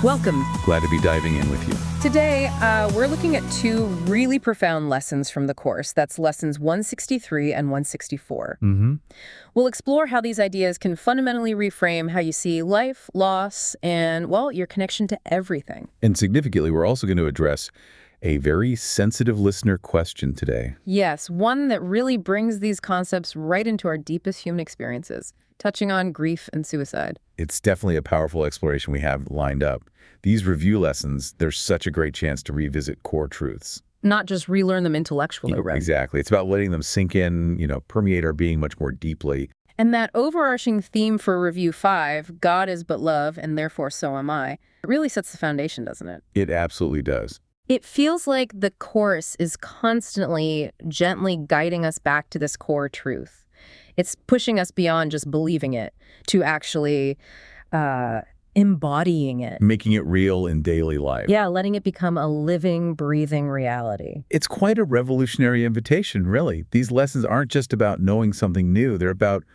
Welcome. Glad to be diving in with you. Today, we're looking at two really profound lessons from the course. That's lessons 163 and 164. We'll explore how these ideas can fundamentally reframe how you see life, loss, and, well, your connection to everything. And significantly, we're also going to address a very sensitive listener question today. Yes, one that really brings these concepts right into our deepest human experiences, touching on grief and suicide. It's definitely a powerful exploration we have lined up. These review lessons, there's such a great chance to revisit core truths. Not just relearn them intellectually, right? Exactly. It's about letting them sink in, permeate our being much more deeply. And that overarching theme for Review 5, God is but love, and therefore so am I, it really sets the foundation, doesn't it? It absolutely does. It feels like the course is constantly, gently guiding us back to this core truth. It's pushing us beyond just believing it to actually embodying it. Making it real in daily life. Yeah, letting it become a living, breathing reality. It's quite a revolutionary invitation, really. These lessons aren't just about knowing something new. They're about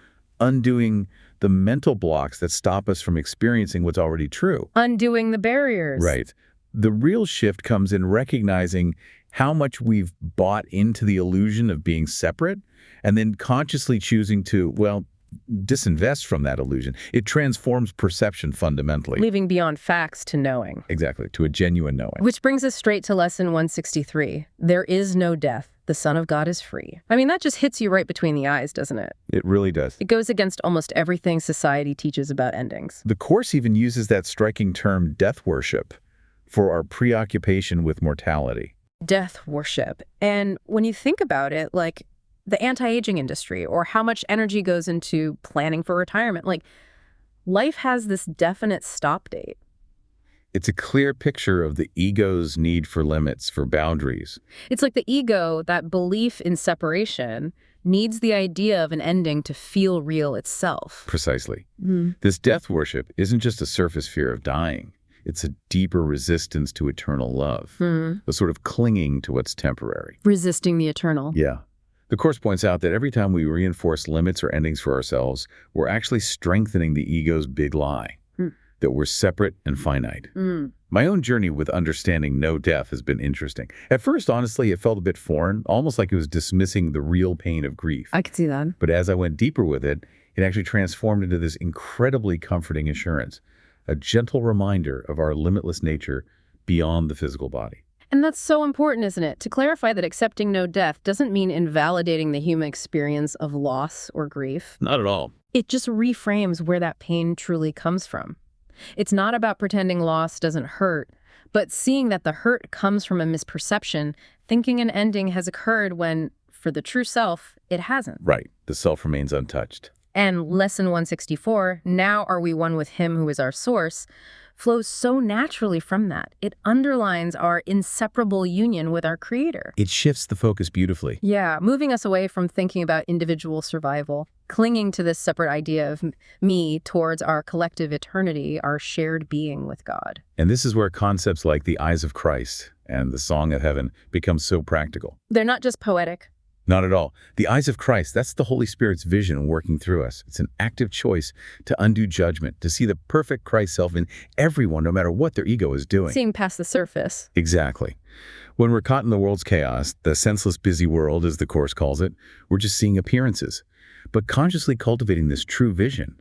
undoing the mental blocks that stop us from experiencing what's already true. Undoing the barriers. Right. The real shift comes in recognizing how much we've bought into the illusion of being separate and then consciously choosing to, disinvest from that illusion. It transforms perception fundamentally. Leaving beyond facts to knowing. Exactly, to a genuine knowing. Which brings us straight to lesson 163. There is no death. The Son of God is free. I mean, that just hits you right between the eyes, doesn't it? It really does. It goes against almost everything society teaches about endings. The Course even uses that striking term death worship for our preoccupation with mortality. Death worship. And when you think about it, like the anti-aging industry or how much energy goes into planning for retirement, like life has this definite stop date. It's a clear picture of the ego's need for limits, for boundaries. It's like the ego, that belief in separation, needs the idea of an ending to feel real itself. Precisely. This death worship isn't just a surface fear of dying. It's a deeper resistance to eternal love, a sort of clinging to what's temporary. Resisting the eternal. Yeah. The Course points out that every time we reinforce limits or endings for ourselves, we're actually strengthening the ego's big lie, that we're separate and finite. My own journey with understanding no death has been interesting. At first, honestly, it felt a bit foreign, almost like it was dismissing the real pain of grief. I could see that. But as I went deeper with it, it actually transformed into this incredibly comforting assurance, a gentle reminder of our limitless nature beyond the physical body. And that's so important, isn't it? To clarify that accepting no death doesn't mean invalidating the human experience of loss or grief. Not at all. It just reframes where that pain truly comes from. It's not about pretending loss doesn't hurt, but seeing that the hurt comes from a misperception, thinking an ending has occurred when, for the true self, it hasn't. Right. The self remains untouched. And lesson 164, now are we one with him who is our source, flows so naturally from that. It underlines our inseparable union with our Creator. It shifts the focus beautifully. Yeah, moving us away from thinking about individual survival, clinging to this separate idea of me towards our collective eternity, our shared being with God. And this is where concepts like the eyes of Christ and the song of heaven become so practical. They're not just poetic. Not at all. The eyes of Christ, that's the Holy Spirit's vision working through us. It's an active choice to undo judgment, to see the perfect Christ self in everyone, no matter what their ego is doing. Seeing past the surface. Exactly. When we're caught in the world's chaos, the senseless busy world, as the Course calls it, we're just seeing appearances. But consciously cultivating this true vision,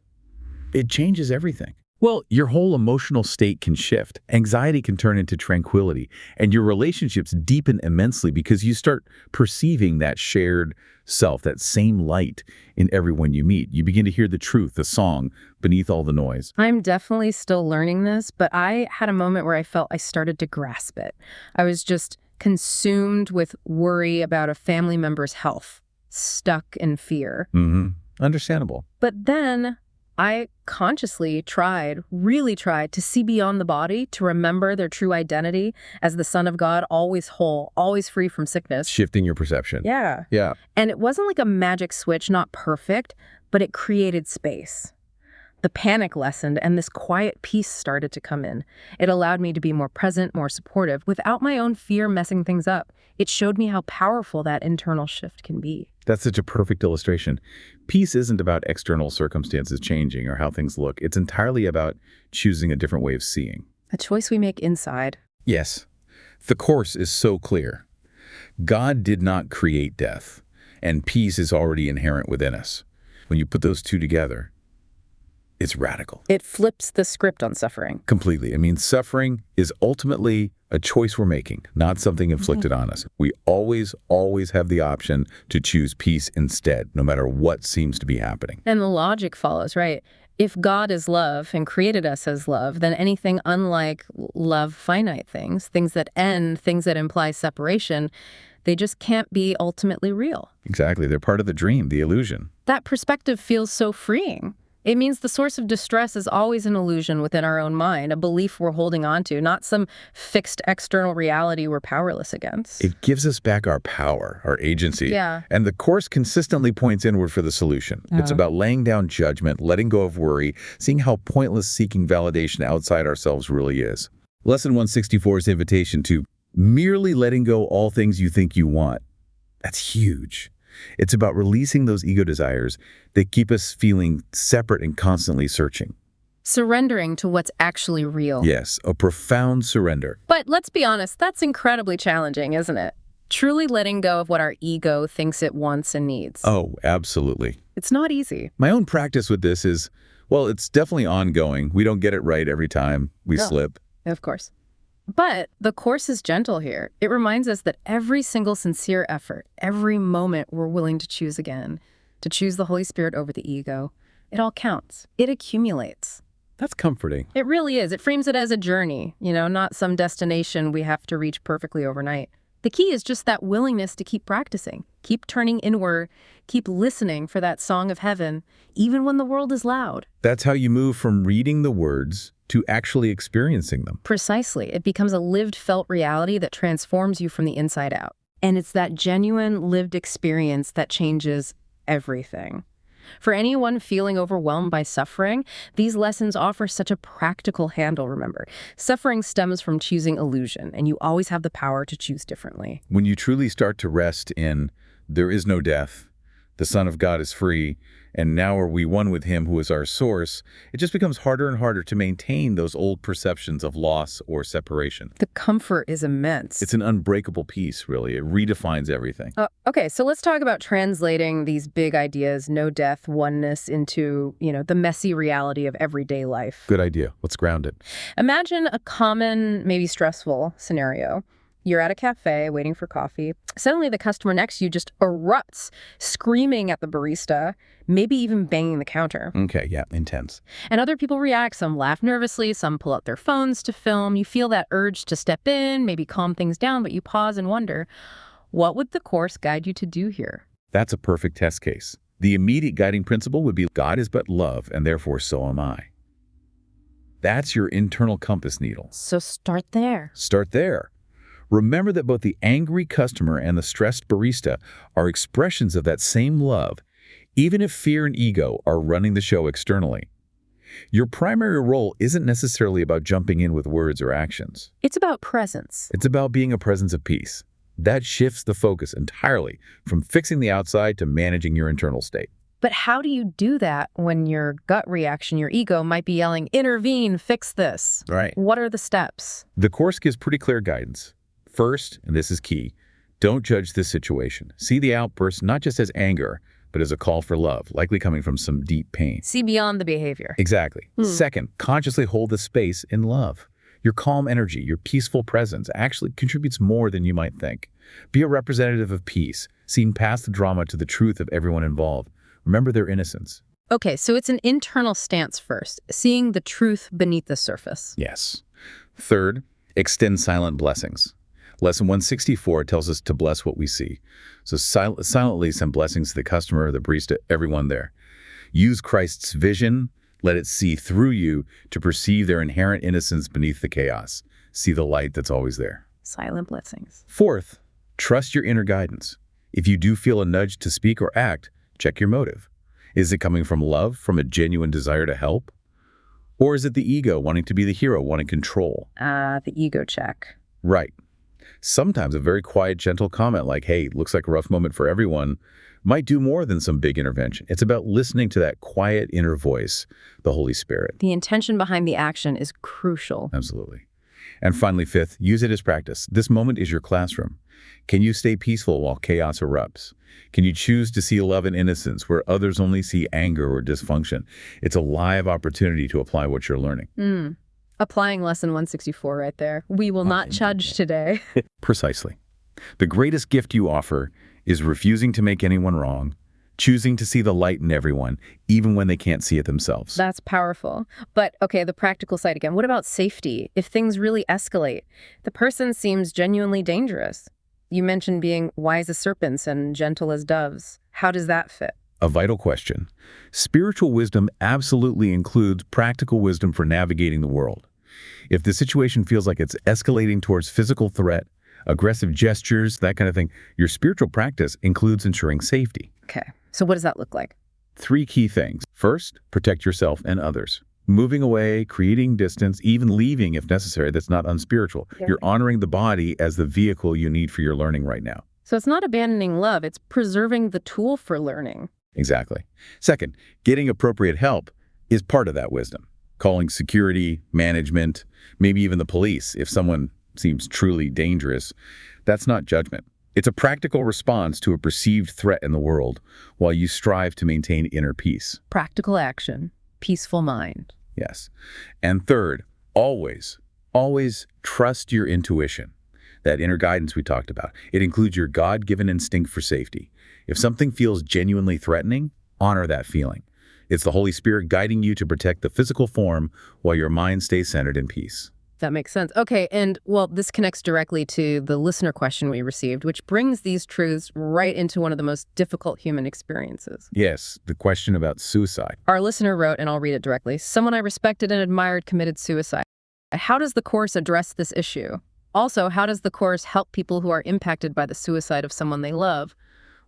it changes everything. Well, your whole emotional state can shift. Anxiety can turn into tranquility, and your relationships deepen immensely because you start perceiving that shared self, that same light in everyone you meet. You begin to hear the truth, the song, beneath all the noise. I'm definitely still learning this, but I had a moment where I felt I started to grasp it. I was just consumed with worry about a family member's health, stuck in fear. Understandable. But then I consciously really tried to see beyond the body, to remember their true identity as the Son of God, always whole, always free from sickness. Shifting your perception. Yeah. Yeah. And it wasn't like a magic switch, not perfect, but it created space. The panic lessened and this quiet peace started to come in. It allowed me to be more present, more supportive, without my own fear messing things up. It showed me how powerful that internal shift can be. That's such a perfect illustration. Peace isn't about external circumstances changing or how things look. It's entirely about choosing a different way of seeing. A choice we make inside. Yes. The Course is so clear. God did not create death, and peace is already inherent within us. When you put those two together, it's radical. It flips the script on suffering. Completely. I mean, suffering is ultimately a choice we're making, not something inflicted on us. We always have the option to choose peace instead, no matter what seems to be happening. And the logic follows, right? If God is love and created us as love, then anything unlike love, finite things that end, things that imply separation, they just can't be ultimately real. Exactly. They're part of the dream, the illusion. That perspective feels so freeing. It means the source of distress is always an illusion within our own mind, a belief we're holding on to, not some fixed external reality we're powerless against. It gives us back our power, our agency. Yeah. And the Course consistently points inward for the solution. It's about laying down judgment, letting go of worry, seeing how pointless seeking validation outside ourselves really is. Lesson 164's invitation to merely letting go all things you think you want. That's huge. It's about releasing those ego desires that keep us feeling separate and constantly searching. Surrendering to what's actually real. Yes, a profound surrender. But let's be honest, that's incredibly challenging, isn't it? Truly letting go of what our ego thinks it wants and needs. Oh, absolutely. It's not easy. My own practice with this is, well, it's definitely ongoing. We don't get it right every time we slip. Of course. But the Course is gentle here. It reminds us that every single sincere effort, every moment we're willing to choose again, to choose the Holy Spirit over the ego, it all counts. It accumulates. That's comforting. It really is. It frames it as a journey, not some destination we have to reach perfectly overnight. The key is just that willingness to keep practicing, keep turning inward, keep listening for that song of heaven, even when the world is loud. That's how you move from reading the words to actually experiencing them. Precisely. It becomes a lived, felt reality that transforms you from the inside out. And it's that genuine lived experience that changes everything. For anyone feeling overwhelmed by suffering, these lessons offer such a practical handle, remember. Suffering stems from choosing illusion, and you always have the power to choose differently. When you truly start to rest in, there is no death, the Son of God is free, and now are we one with him who is our source, it just becomes harder and harder to maintain those old perceptions of loss or separation. The comfort is immense. It's an unbreakable peace, really. It redefines everything. Okay, so let's talk about translating these big ideas, no death, oneness, into, the messy reality of everyday life. Good idea. Let's ground it. Imagine a common, maybe stressful scenario. You're at a cafe waiting for coffee. Suddenly the customer next to you just erupts, screaming at the barista, maybe even banging the counter. Okay, yeah, intense. And other people react. Some laugh nervously, some pull out their phones to film. You feel that urge to step in, maybe calm things down, but you pause and wonder, what would the Course guide you to do here? That's a perfect test case. The immediate guiding principle would be God is but love, and therefore so am I. That's your internal compass needle. So start there. Start there. Remember that both the angry customer and the stressed barista are expressions of that same love, even if fear and ego are running the show externally. Your primary role isn't necessarily about jumping in with words or actions. It's about presence. It's about being a presence of peace. That shifts the focus entirely from fixing the outside to managing your internal state. But how do you do that when your gut reaction, your ego, might be yelling, intervene, fix this? Right. What are the steps? The Course gives pretty clear guidance. First, and this is key, don't judge this situation. See the outburst not just as anger, but as a call for love, likely coming from some deep pain. See beyond the behavior. Exactly. Second, consciously hold the space in love. Your calm energy, your peaceful presence actually contributes more than you might think. Be a representative of peace, seeing past the drama to the truth of everyone involved. Remember their innocence. Okay, so it's an internal stance first, seeing the truth beneath the surface. Yes. Third, extend silent blessings. Lesson 164 tells us to bless what we see. So silently send blessings to the customer, the barista, everyone there. Use Christ's vision. Let it see through you to perceive their inherent innocence beneath the chaos. See the light that's always there. Silent blessings. Fourth, trust your inner guidance. If you do feel a nudge to speak or act, check your motive. Is it coming from love, from a genuine desire to help? Or is it the ego wanting to be the hero, wanting control? The ego check. Right. Sometimes a very quiet, gentle comment like, hey, looks like a rough moment for everyone, might do more than some big intervention. It's about listening to that quiet inner voice, the Holy Spirit. The intention behind the action is crucial. Absolutely. And finally, fifth, use it as practice. This moment is your classroom. Can you stay peaceful while chaos erupts? Can you choose to see love and innocence where others only see anger or dysfunction? It's a live opportunity to apply what you're learning. Applying lesson 164 right there. We will not judge today. Precisely. The greatest gift you offer is refusing to make anyone wrong, choosing to see the light in everyone, even when they can't see it themselves. That's powerful. But, okay, the practical side again. What about safety? If things really escalate, the person seems genuinely dangerous. You mentioned being wise as serpents and gentle as doves. How does that fit? A vital question. Spiritual wisdom absolutely includes practical wisdom for navigating the world. If the situation feels like it's escalating towards physical threat, aggressive gestures, that kind of thing, your spiritual practice includes ensuring safety. Okay, so what does that look like? 3 key things. First, protect yourself and others. Moving away, creating distance, even leaving if necessary, that's not unspiritual. Yeah. You're honoring the body as the vehicle you need for your learning right now. So it's not abandoning love, it's preserving the tool for learning. Exactly. Second, getting appropriate help is part of that wisdom. Calling security, management, maybe even the police if someone seems truly dangerous, that's not judgment. It's a practical response to a perceived threat in the world while you strive to maintain inner peace. Practical action, peaceful mind. Yes. And third, always trust your intuition. That inner guidance we talked about. It includes your God-given instinct for safety. If something feels genuinely threatening, honor that feeling. It's the Holy Spirit guiding you to protect the physical form while your mind stays centered in peace. That makes sense. Okay, and well, this connects directly to the listener question we received, which brings these truths right into one of the most difficult human experiences. Yes, the question about suicide. Our listener wrote, and I'll read it directly, someone I respected and admired committed suicide. How does the Course address this issue? Also, how does the Course help people who are impacted by the suicide of someone they love?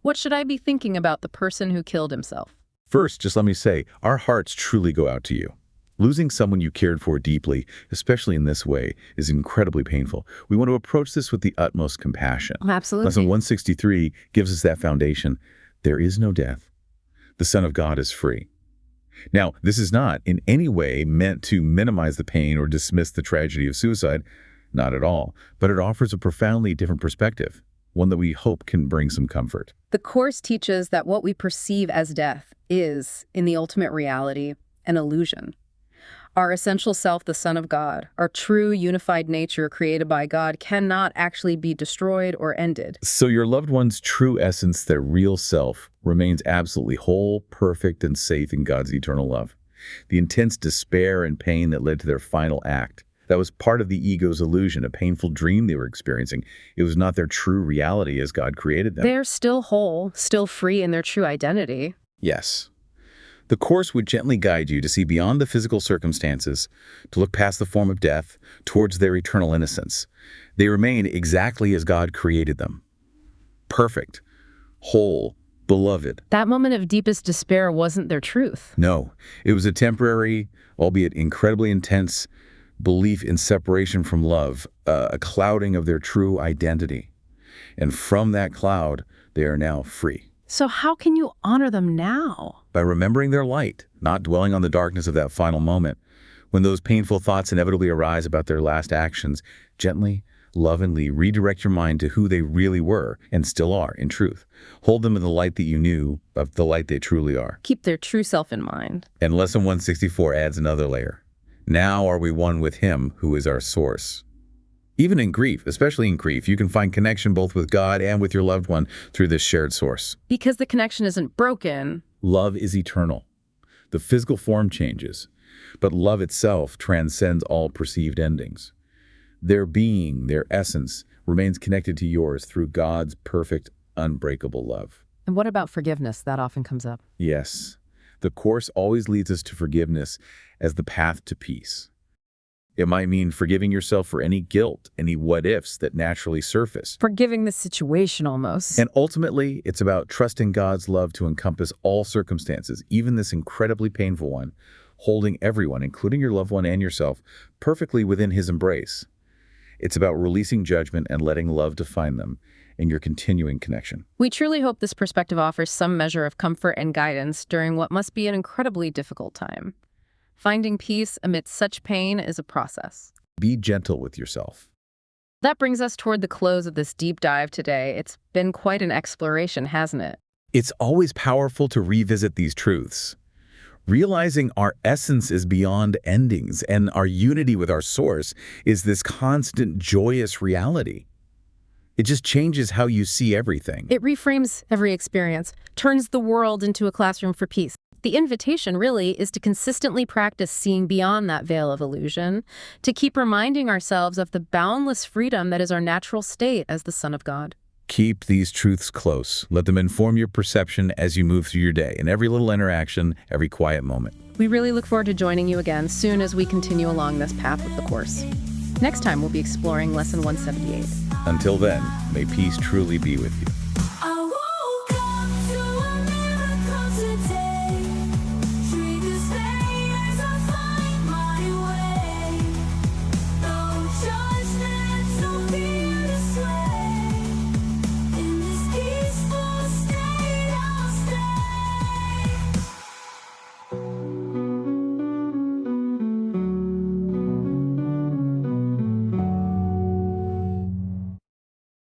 What should I be thinking about the person who killed himself? First, just let me say, our hearts truly go out to you. Losing someone you cared for deeply, especially in this way, is incredibly painful. We want to approach this with the utmost compassion. Absolutely. Lesson 163 gives us that foundation. There is no death. The Son of God is free. Now, this is not in any way meant to minimize the pain or dismiss the tragedy of suicide. Not at all. But it offers a profoundly different perspective, one that we hope can bring some comfort. The Course teaches that what we perceive as death is, in the ultimate reality, an illusion. Our essential self, the Son of God, our true unified nature created by God, cannot actually be destroyed or ended. So your loved one's true essence, their real self, remains absolutely whole, perfect, and safe in God's eternal love. The intense despair and pain that led to their final act, that was part of the ego's illusion, a painful dream they were experiencing. It was not their true reality as God created them. They're still whole, still free in their true identity. Yes. The Course would gently guide you to see beyond the physical circumstances, to look past the form of death, towards their eternal innocence. They remain exactly as God created them. Perfect, whole, beloved. That moment of deepest despair wasn't their truth. No, it was a temporary, albeit incredibly intense, belief in separation from love, a clouding of their true identity. And from that cloud, they are now free. So how can you honor them now? By remembering their light, not dwelling on the darkness of that final moment. When those painful thoughts inevitably arise about their last actions, gently, lovingly redirect your mind to who they really were and still are in truth. Hold them in the light that you knew, of the light they truly are. Keep their true self in mind. And Lesson 164 adds another layer. Now are we one with Him who is our source. Even in grief, especially in grief, you can find connection both with God and with your loved one through this shared source. Because the connection isn't broken. Love is eternal. The physical form changes, but love itself transcends all perceived endings. Their being, their essence, remains connected to yours through God's perfect, unbreakable love. And what about forgiveness? That often comes up. Yes, the Course always leads us to forgiveness as the path to peace. It might mean forgiving yourself for any guilt, any what-ifs that naturally surface. Forgiving the situation almost. And ultimately, it's about trusting God's love to encompass all circumstances, even this incredibly painful one, holding everyone, including your loved one and yourself, perfectly within His embrace. It's about releasing judgment and letting love define them in your continuing connection. We truly hope this perspective offers some measure of comfort and guidance during what must be an incredibly difficult time. Finding peace amidst such pain is a process. Be gentle with yourself. That brings us toward the close of this deep dive today. It's been quite an exploration, hasn't it? It's always powerful to revisit these truths. Realizing our essence is beyond endings and our unity with our source is this constant, joyous reality. It just changes how you see everything. It reframes every experience, turns the world into a classroom for peace. The invitation really is to consistently practice seeing beyond that veil of illusion, to keep reminding ourselves of the boundless freedom that is our natural state as the Son of God. Keep these truths close. Let them inform your perception as you move through your day, in every little interaction, every quiet moment. We really look forward to joining you again soon as we continue along this path of the Course. Next time, we'll be exploring Lesson 178. Until then, may peace truly be with you.